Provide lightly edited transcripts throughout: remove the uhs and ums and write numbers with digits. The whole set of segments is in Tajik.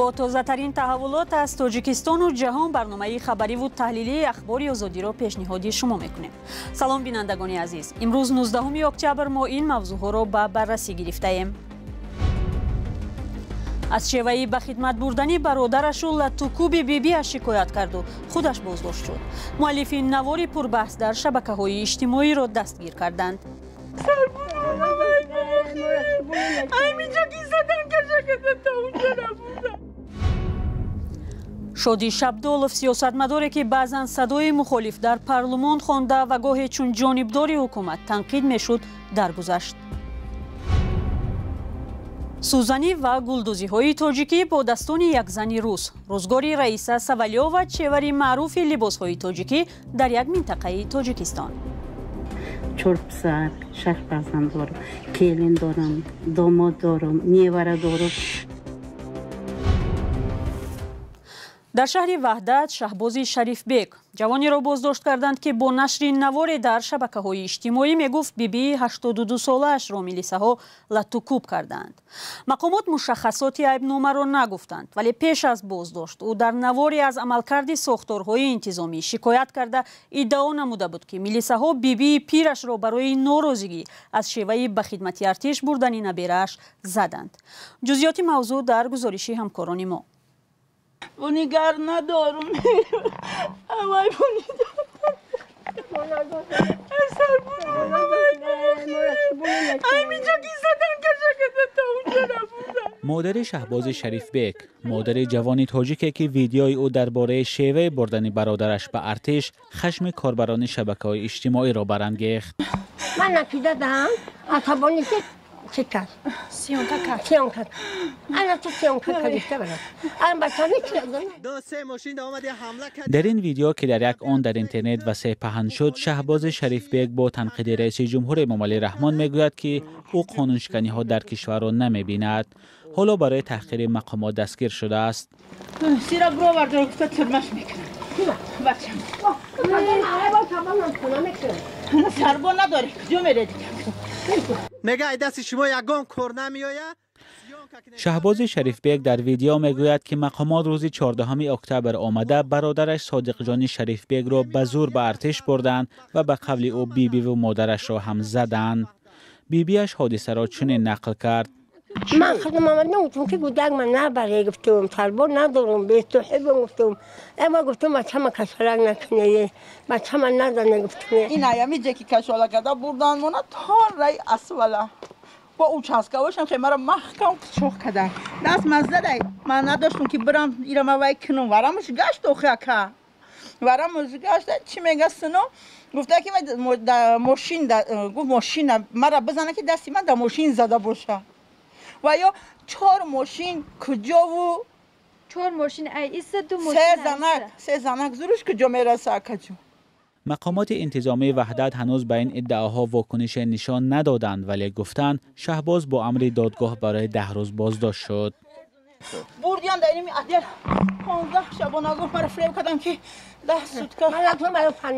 با تازه‌ترین تحولات از تاجیکستان و جهان برنامه خبری و تحلیلی اخبار آزادی را پیشنهادی شما میکنیم. سلام بینندگان عزیز. امروز 19 اکتبر ما این موضوع را به بررسی گرفته ایم. از شیوه به خدمت بردن برادرش و لطوکوب بیبی شکایت کرد و خودش بازداشت شد. مؤلفین نواری پربحث در شبکه‌های اجتماعی را دستگیر کردند. شادی شبدولف سیاستمداری که بعضاً صدای مخالف در پارلمان خوانده و گاهی چون جانبداری حکومت تنقید میشد درگذشت. سوزنی و گلدوزی های تاجیکی با دستان یک زن روس، روزگاری رئیس سوالیا و چهوری معروف لباس های تاجیکی در یک منطقه تاجیکستان. 4 پسر، 6 فرزند دارم، کلین دارم، داماد دارم، نیوره دارم. در شهر وحدت شهباز شریف بیگ جوانی را بازداشت کردند که با نشر نوار در شبکه‌های اجتماعی میگفت بیبی 82 سالش را میلیسه‌ها لطوکوب کردند. مقامات مشخصات عیب‌نامه را نگفتند، ولی پیش از بازداشت او در نواری از عملکرد ساختارهای انتظامی شکایت کرده ادعا نموده بود که میلیسه‌ها بیبی پیرش را برای ناراضگی از شیوه به خدمت ارتش بردن نبیرش زدند. جزئیات موضوع در گزارش همکاران ما. بونیگر ندارم اوای مادر شهباز شریف بیگ، مادر جوانی تاجیکی که ویدیوی او درباره شیوه بردن برادرش به ارتش خشم کاربران شبکه‌های اجتماعی را برانگیخت. من نتیجه دهم عصبانی چیکار؟ سیونکا کرد. الان تو سیونکا کلیسته برد. الان بچه‌ها در این ویدیو که در یک آن در اینترنت وسیع پهن شد، شهباز شریف بیگ با تنقید رئیس جمهور ممالی رحمان میگوید که او قانونشکنی ها در کشور را نمیبیند. حالا برای تحقیر مقامات دستگیر شده است. سیرا برو بردار گفته ترمش میکنه. بچه سربا نداره کجا میره دیگه. میگه دست شما یگان کار نمیآید. شهباز شریف بیگ در ویدیو میگوید که مقامات روز 14 اکتبر آمده برادرش صادق جانی شریف بیگ را به زور به ارتش بردند و به قول او بیبی و مادرش را هم زدند. بیبیش حادثه را چنین نقل کرد: من خودم آمد نمیتونم که گودک من نبره گفتم سربار ندارم به توحیب گفتم اما گفتم بچه من کشالک نکنه بچه من ندانه گفتم این ایامی جه که کشالک کده بردن مونه تا رای اسوله با او چسکوشم خیمه را محکم چوخ کده دست مزده دی من نداشتم که برم ایرم وای کنم ورمش گشت اوخه که ورمش گشت چی میگه سنو گفته که من ماشین گفت ماشین مرا بزنه که دستی من در ماشین زده باشه و یا 4 ماشین کجا و 4 ماشین ایست 2 ماشین 3 زنک زورش کجا میرسه کجا. مقامات انتظامی وحدت هنوز به این ادعاها واکنش نشان ندادند، ولی گفتند شهباز با امر دادگاه برای 10 روز بازداشت شد. بردیان در این عدل 15 شبانه گفت مرا فریب کردم که 10 سوتکا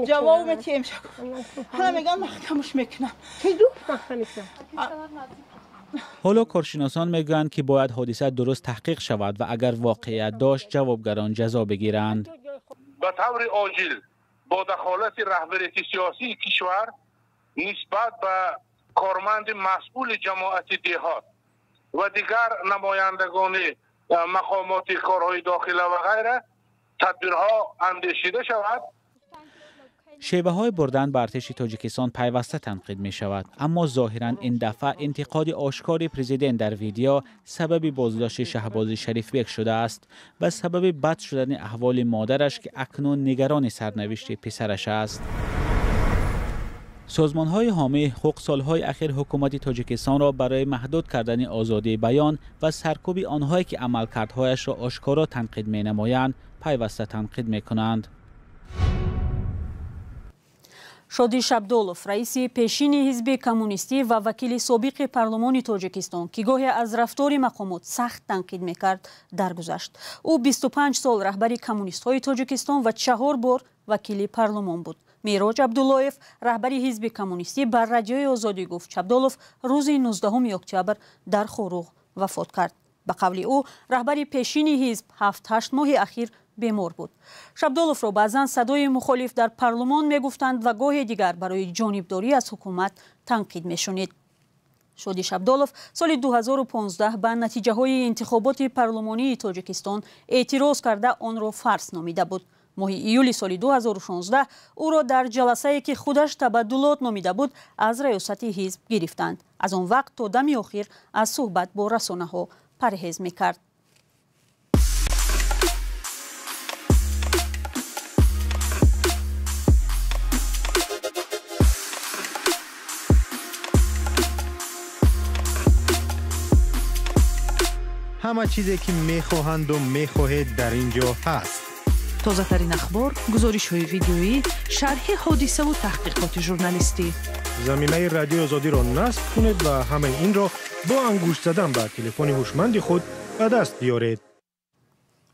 جواب میتیم شد حالا میگم محکمش میکنم حالا کارشناسان میگویند که باید حادثه درست تحقیق شود و اگر واقعیت داشت جوابگران جزا بگیرند. به طور عاجل با دخالت رهبری سیاسی کشور نسبت به کارمند مسئول جماعت دهات و دیگر نمایندگان مقامات کارهای داخله و غیره تدبیرها اندیشیده شود. شیوه های بردن به ارتش تاجیکستان پیوسته تنقید می شود، اما ظاهراً این دفعه انتقاد آشکار پرزیدنت در ویدیو سبب بازداشت شهباز شریف بیگ شده است و سبب بد شدن احوال مادرش که اکنون نگران سرنوشت پسرش است. سازمان های حامی حقوق سالهای اخیر حکومت تاجیکستان را برای محدود کردن آزادی بیان و سرکوب آنهایی که عملکردهایش را آشکارا تنقید می نمایند پیوسته تنقید می کنند. شادی شبدولف رئیس پیشین حزب کمونیستی و وکیل سابق پارلمان تاجیکستان که گاهی از رفتار مقامات سخت تنقید میکرد درگذشت. او 25 سال رهبری کمونیست های تاجیکستان و 4 بار وکیل پارلمان بود. میراج عبداللهیف رهبری حزب کمونیستی بر رادیوی آزادی گفت شبدولف روز 19 اکتبر در خوروغ وفات کرد. به قول او رهبر پیشین حزب 7-8 ماه اخیر بیمار بود. شبدالوف را بعضاً صدای مخالف در پارلمان میگفتند و گاهی دیگر برای جانبداری از حکومت تنقید میشنید. شادی شبدالوف سال 2015 به نتیجه های انتخابات پارلمانی تاجیکستان اعتراض کرده آن را فرض نامیده بود. ماه ایولی سال 2016 او را در جلسه‌ای که خودش تبدلات نامیده بود از ریاست حزب گرفتند. از آن وقت تا دم آخر از صحبت با رسانه‌ها پرهیز میکرد. همه چیزی که میخواهند و میخواهید در اینجا هست. تازه ترین اخبار، گزارش های ویدیویی، شرح حادثه و تحقیقات ژورنالیستی. زمینه رادیو آزادی را نصب کنید و همه این را با انگشت زدن به تلفن هوشمند خود به دست بیارید.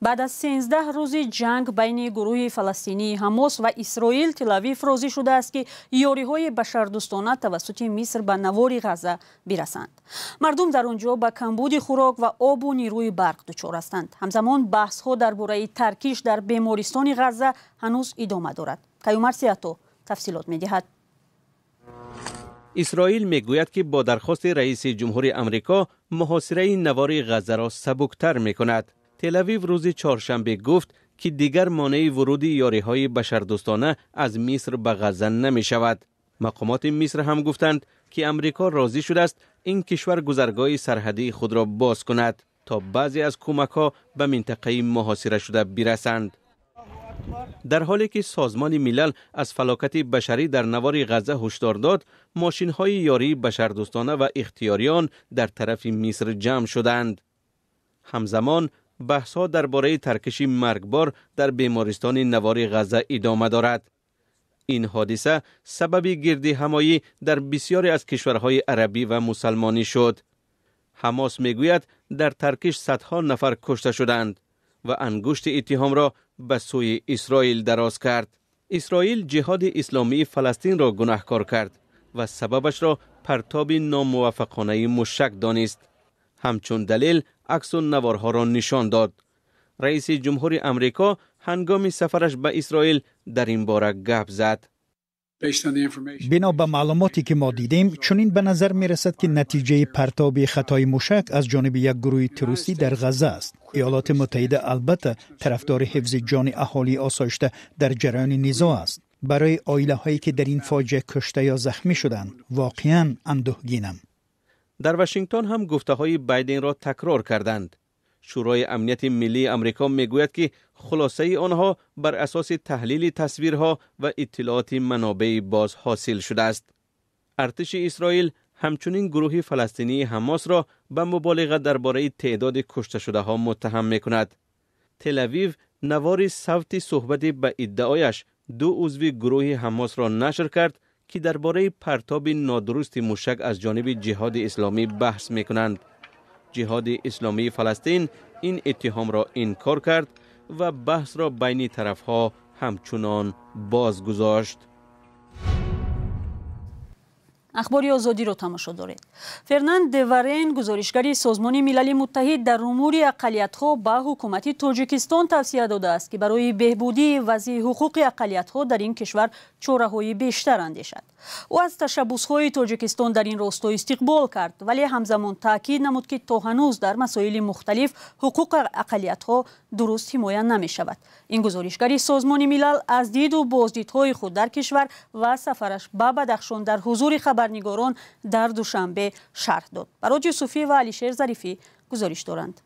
بعد از 13 روز جنگ بین گروه فلسطینی حماس و اسرائیل، تل‌آویو راضی شده است که یاری‌های بشردوستانه توسط مصر به نوار غزه برسند. مردم در آنجا به کمبود خوراک و آب و نیروی برق دچار هستند. همزمان بحث‌ها درباره ترکیش در بیمارستان غزه هنوز ادامه دارد. کیومر سیاتو تفصیلات می‌دهد. اسرائیل میگوید که با درخواست رئیس جمهور آمریکا محاصره نوار غزه را سبکتر می‌کند. تل‌آویو روز چهارشنبه گفت که دیگر مانع ورود یاری‌های بشردوستانه از مصر به غزه نمی شود. مقامات مصر هم گفتند که آمریکا راضی شده است این کشور گذرگاه سرحدی خود را باز کند تا بعضی از کمک‌ها به منطقه محاصره شده برسند. در حالی که سازمان ملل از فلاکت بشری در نوار غزه هشدار داد، ماشین‌های یاری بشردوستانه و اختیاریان در طرف مصر جمع شدند. همزمان بحث‌ها درباره ترکش مرگبار در بیمارستان نوار غزه ادامه دارد. این حادثه سبب گردهمایی در بسیاری از کشورهای عربی و مسلمانی شد. حماس میگوید در ترکش صدها نفر کشته شدند و انگشت اتهام را به سوی اسرائیل دراز کرد. اسرائیل جهاد اسلامی فلسطین را گناهکار کرد و سببش را پرتاب ناموفقانه موشک دانست. همچون دلیل عکس و نوارها را نشان داد. رئیس جمهور آمریکا هنگام سفرش به اسرائیل در این باره گپ زد. بنا به معلوماتی که ما دیدیم، چنین به نظر می رسد که نتیجه پرتاب خطای موشک از جانب یک گروه تروریستی در غزه است. ایالات متحده البته طرفدار حفظ جان اهالی آسایشته در جریان نزاع است. برای عائله هایی که در این فاجعه کشته یا زخمی شدند، واقعاً اندوهگینم. در واشنگتن هم گفته‌های بایدن را تکرار کردند. شورای امنیت ملی آمریکا میگوید که خلاصه آنها بر اساس تحلیل تصویرها و اطلاعات منابع باز حاصل شده است. ارتش اسرائیل همچنین گروه فلسطینی حماس را به مبالغه درباره تعداد کشته شده ها متهم میکند. تل‌آویو نوار صوتی صحبت به ادعایش 2 عضو گروه حماس را نشر کرد که درباره پرتاب نادرست موشک از جانب جهاد اسلامی بحث میکنند. جهاد اسلامی فلسطین این اتهام را انکار کرد و بحث را بین طرفها همچنان باز گذاشت. اخباری آزادی رو تماشا دارید. فرناند دوارین، گزارشگر سازمان ملل متحد در امور اقلیت‌ها به حکومت تاجیکستان توصیه داده است که برای بهبودی وضع حقوق اقلیت‌ها در این کشور چاره‌های بیشتر اندیشد. او از تشبس‌های تاجیکستان در این راستا استقبال کرد، ولی همزمان تاکید نمود که تا هنوز در مسائل مختلف حقوق اقلیت‌ها درست حمایت نمی‌شود. این گزارشگر سازمان ملل از دید و بازدیدهای خود در کشور و سفرش به بدخشان در حضور خبرنگاران در دوشنبه شرح داد. برای یوسفی و علیشیر ظریفی گزارش دارند.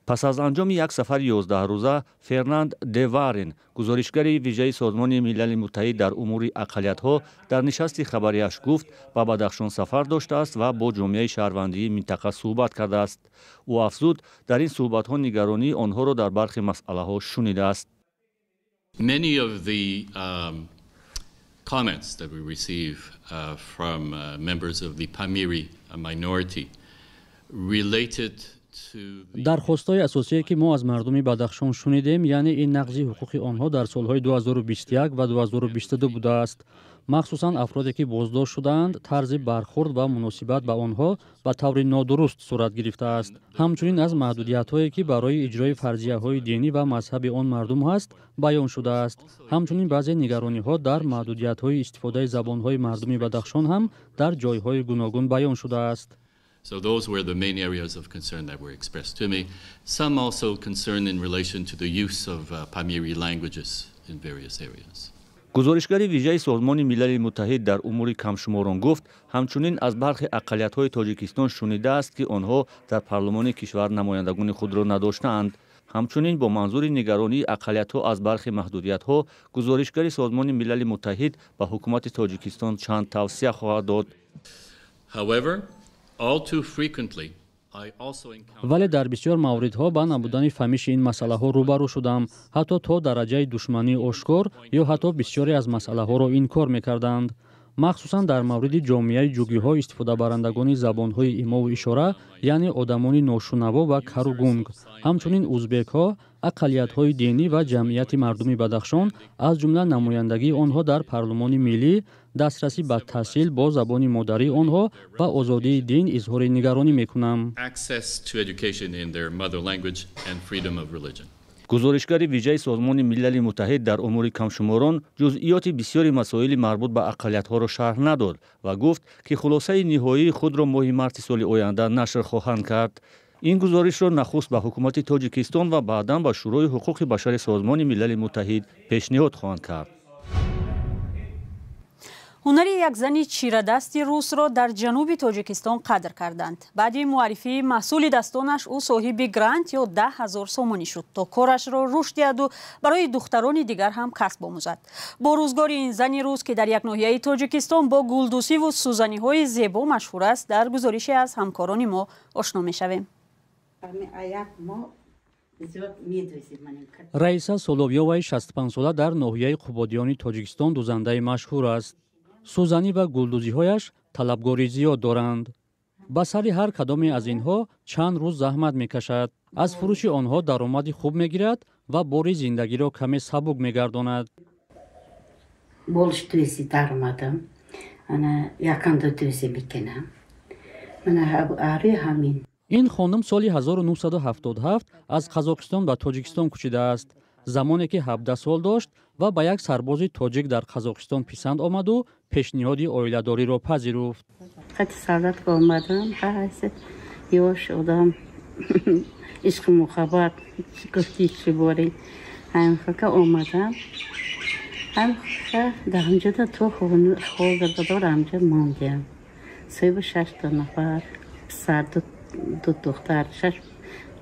پس از انجام یک سفر 11 روزه، فرناند دوارین، گزارشگر ویژه سازمان ملل متحد در امور اقلیت‌ها، در نشست خبریش گفت به بدخشان سفر داشته است و با جامعه شهروندی منطقه صحبت کرده است. او افزود در این صحبت‌ها نگرانی آنها را در برخی مسئله‌ها شنیده است. Many of the comments that we receive from members of the Pamiri minority related درخواست‌های اساسی که ما از مردم بدخشان شنیدیم، یعنی این نقض حقوق آنها در سالهای 2021 و 2022 بوده است. махсусан афроде ки боздошт шуданд тарзи бархурд ва муносибат ба онҳо ба таври нодуруст сурат гирифтааст. ҳамчунин аз маҳдудиятҳое ки барои иҷрои фарзияҳои динӣ ва мазҳаби он мардум ҳаст баён шудааст. ҳамчунин баъзе нигарониҳо дар маҳдудиятҳои истифодаи забонҳои мардуми Бадахшон ҳам дар ҷойҳои гуногун баён шудааст. So those were the main areas of concern that were expressed to me. Some also concern in relation to the use of Pamiri languages in various areas. гузоришгари виҷаи Созмони Милали Муттаҳид дар умури камшуморон гуфт, ҳамчунин аз бархи ақалиятҳои Тоҷикистон шунидааст, ки онҳо дар парлумони кишвар намояндагони худро надоштаанд. ҳамчунин бо манзури нигаронии ақалиятҳо аз бархи маҳдудиятҳо, гузоришгари Созмони Милали Муттаҳид ба ҳукумати Тоҷикистон чанд тавсия хоҳад дод. However, all too frequently вале дар бисёр мавридҳо ба набудани фаҳмиши ин масъалаҳо рӯбарӯ шудам, ҳатто то дараҷаи душмании ошкор ё ҳатто бисёре аз масъалаҳоро инкор мекарданд. махсусан дар мавриди ҷомеаи ҷугиҳо истифодабарандагони забонҳои имову ишора, яъне одамони ношунаво ва кару гунг, ҳамчунин узбекҳо, ақалиятҳои динӣ ва ҷамъияти мардуми Бадахшон, аз ҷумла намояндагии онҳо дар парлумони миллӣ, дастрасӣ ба таҳсил бо забони модарии онҳо ва озодии дин изҳори нигаронӣ мекунам. гузоришгари виҷаи Созмони Милали Муттаҳид дар умури камшуморон ҷузъиёти бисёри масоили марбут ба ақалиятҳоро шарҳ надод ва гуфт, ки хулосаи ниҳоии худро моҳи марти соли оянда нашр хоҳанд кард. ин гузоришро нахуст ба ҳукумати Тоҷикистон ва баъдан ба Шӯрои ҳуқуқи башари Созмони Милали Муттаҳид пешниҳод хоҳанд кард. ҳунари як зани чирадасти русро дар ҷануби Тоҷикистон қадр карданд. баъди муаррифии маҳсули дастонаш ӯ соҳиби грант ё 10,000 сомонӣ шуд, то корашро рушд диҳаду барои духтарони дигар ҳам касб омӯзад. бо рӯзгори ин зани рус, ки дар як ноҳияи Тоҷикистон бо гулдӯсиву сӯзаниҳои зебо машҳур аст, дар гузорише аз ҳамкорони мо ошно мешавем. раиса Соловьёваи 65сола дар ноҳияи Қубодиёни Тоҷикистон дузандаи машҳур аст. сӯзанӣ ва гулдӯзиҳояш талабгори зиёд доранд. ба сари ҳар кадоме аз инҳо чанд рӯз заҳмат мекашад. аз фурӯши онҳо даромади хуб мегирад ва бори зиндагиро каме сабук мегардонад. Больше 200 даромадам. Ана яканда 200 мекунам. Мана ари ҳамин. ин хонум соли 1977 аз Қазоқистон ба Тоҷикистон кӯчидааст. замоне ки 17 сол дошт ва ба як сарбози тоҷик дар Қазоқистон писанд омаду пешниҳоди оиладориро пазируфт. Хати солдатка омадам, ҳайс ёш одам ишқи мухаббат гуфти чӣ бори ҳамхака омадам. ҳамха дар ҳамҷода то хозирдор ҳамҷа мондем. соҳиби 6 нафар писар, ду духтар,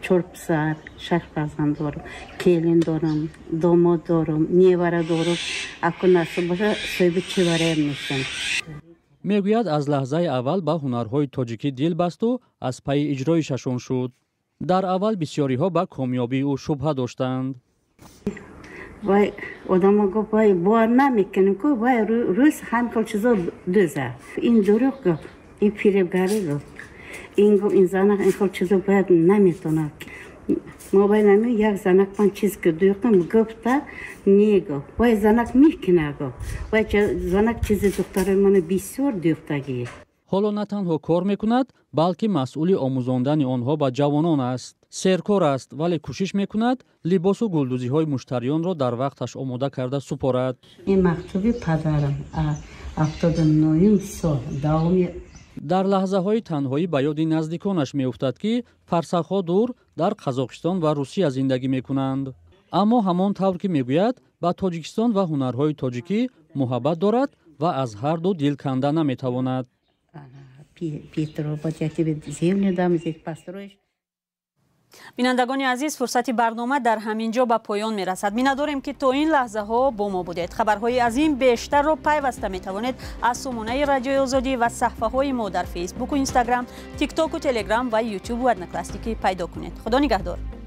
4 писар, 6 фарзанд дорам, келин дорам, домод дорам, невара дорам. акун насиб боша соҳиби чевараям мешам. мегӯяд аз лаҳзаи аввал ба ҳунарҳои тоҷикӣ дил басту аз пайи иҷроишашон шуд. дар аввал бисёриҳо ба комёбии ӯ шубҳа доштанд. вай одама гуфт вай бовар намекунем ку вай рӯз ҳама хел чизо дӯза. ин дурӯғ гуфт, ин фиребгарӣ гуфт. ин гуфт ин занак ин хел чизо бояд наметонад. мобайнами як занак пан чиз ки дӯқтам гуфта не гуфт. вай занак мекуна гуфт. вай занак чизи духтарои мана бисёр дӯқтагӣ. ҳоло на танҳо кор мекунад, балки масъули омӯзондани онҳо ба ҷавонон аст. серкор аст, вале кӯшиш мекунад либосу гулдӯзиҳои муштариёнро дар вақташ омода карда супорад. ин мактуби падарам 79 сол давоми дар лаҳзаҳои танҳоӣ ба ёди наздиконаш меуфтад, ки фарсахҳо дур дар Қазоқистон ва Русия зиндагӣ мекунанд. аммо ҳамон тавр ки мегӯяд, ба Тоҷикистон ва ҳунарҳои тоҷикӣ муҳаббат дорад ва аз ҳарду дил канда наметавонад. бинандагони азиз, фурсати барнома дар ҳамин ҷо ба поён мерасад. миннатдорем ки то ин лаҳзаҳо бо мо будед. хабарҳои аз ин бештарро пайваста метавонед аз сомонаи Радиои Озодӣ ва саҳифаҳои мо дар фейсбуку, инстаграм, тиктоку, телеграм ва ютубу одноклассники пайдо кунед. худо нигаҳдор.